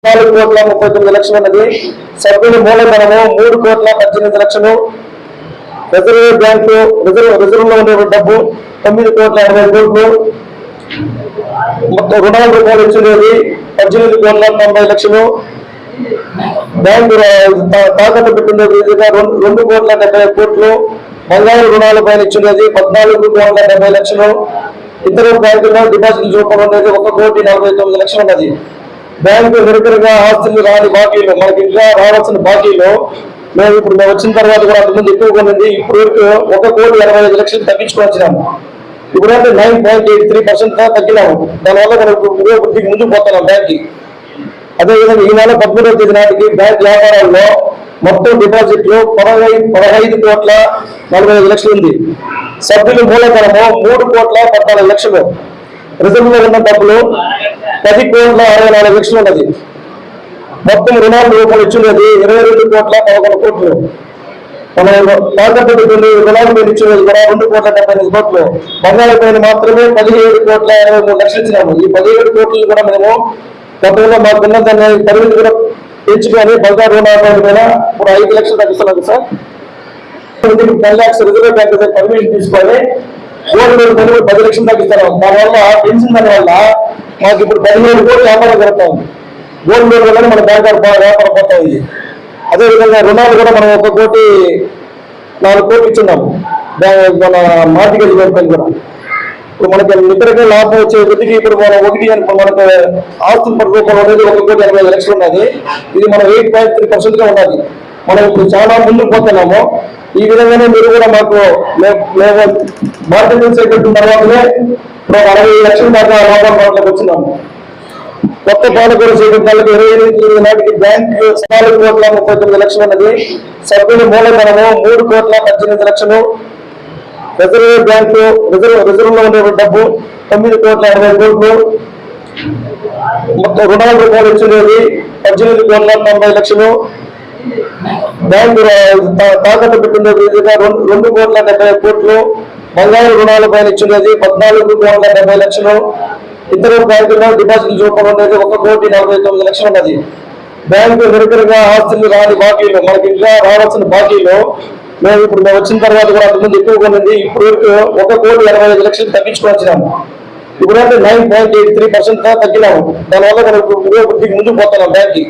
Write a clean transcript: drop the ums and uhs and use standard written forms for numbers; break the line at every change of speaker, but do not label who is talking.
4,39,00,000 ఉన్నది. సభ్యుల మూలధనము 3,18,00,000. రిజర్వ్ బ్యాంకు రిజర్వ్ లో ఉండే డబ్బు 9,80,00,000. మొత్తం రుణాల రూపాయలు ఇచ్చినది 18,90,00,000. బ్యాంకు తాకట్టు పెట్టిన 2,70,00,000. బంగారు రుణాల పైన ఇచ్చినది 14,70,00,000. ఇతర బ్యాంకుల్లో డిపాజిట్ రూపంలో ఉండేది 1,49,00,000 ఉన్నది. బ్యాంకు నిరంతరంగా ఆస్తులు రాని బాకీలు, మనకి ఇంకా రావాల్సిన బాకీలు మేము వచ్చిన తర్వాత కూడా అంతకుముందు ఎక్కువగా ఉంది. ఇప్పుడు 1,85,00,000 తగ్గించుకొచ్చినాము. ఇప్పుడంటే 9.83% తగ్గినాము. దానివల్ల మనం వృద్ధికి ముందుకు పోతున్నాం బ్యాంక్కి. అదేవిధంగా ఈ నెల 13వ తేదీ నాటికి బ్యాంక్ వ్యాపారాల్లో మొత్తం డిపాజిట్లు 15,45,45,00,000 ఉంది. సభ్యుల మూలధనము 3,14,00,000. రిజర్వ్ లో ఉన్న డబ్బులు 10,64,00,000 ఉన్నది. మొత్తం రుణాల రూపాయలు ఇచ్చినది 22,11,00,000. మనం తాకట్టు రుణాలు మీద ఇచ్చినది కూడా 2,75,00,000. బంగాళ పైన మాత్రమే 17,83,00,000 ఇచ్చినాము. ఈ 17 కోట్లు కూడా మేము గతంలో మాకున్న దాన్ని పరిమితి కూడా పెంచుకొని బంగారు రుణాల మీద ఇప్పుడు 5 లక్షలు తగ్గిస్తున్నాం సార్. 10 లక్షలు రిజర్వ్ బ్యాంక్ పర్మిషన్ తీసుకొని గోల్డ్ లోన్ 10 లక్షలు తగ్గిస్తాం. దానివల్ల పెంచిన దానివల్ల మాకు ఇప్పుడు 17 కోట్లు వ్యాపారం జరుగుతాం. గోల్డ్ లోన్ వల్ల మన బ్యాంక్ వ్యాపారం పోతా ఉంది. అదేవిధంగా రుణాలు కూడా మనం 1,04,00,00,000 ఇచ్చున్నాము మన మార్టిగేజ్ లోన్ పైన కూడా. ఇప్పుడు మనకి నికరంగా లాభం వచ్చే వృద్ధికి ఇప్పుడు మనం మనకు ఆస్తుల రూపంలో అనేది 1,85,00,000 ఉన్నది. ఇది మనం 8.3% ఉన్నది. మనం ఇప్పుడు చాలా ముందుకు పోతున్నాము. ఈ విధంగానే మీరు కూడా మాకు మేము మార్కెటింగ్ చేపట్టిన తర్వాతనే ఇప్పుడు 60 లక్షల దాకా లాభాలకు వచ్చినాము. కొత్త పాలకూర చేపట్టాలకు 28 నాటికి బ్యాంక్ 4,39,00,000 ఉన్నది. సభ్యుల మూలధనము 3,18,00,000. రిజర్వ్ బ్యాంకు రిజర్వ్ లో ఉండే డబ్బు 9,80,00,000. మొత్తం రుణాల రూపాయలు ఇచ్చినది 18,90,00,000. బ్యాంకు తాకట్టు పెట్టిన 2,70,00,000. బంగారు రుణాల పైన ఇచ్చినది 14,70,00,000. ఇతర బ్యాంకుల్లో డిపాజిట్ రూపంలో ఉండేది 1,49,00,000 ఉన్నది. బ్యాంకు నిరంతరంగా ఆస్తులు రాని బాకీలు, మనకి ఇంకా రావాల్సిన బాకీలు మేము వచ్చిన తర్వాత కూడా అంతకుముందు ఎక్కువగా ఉంది. ఇప్పుడు 1,85,00,000 తగ్గించుకొచ్చినాము. ఇప్పుడంటే 9.83% తగ్గినాము. దానివల్ల మనం వృద్ధికి ముందుకు పోతున్నాం బ్యాంక్కి.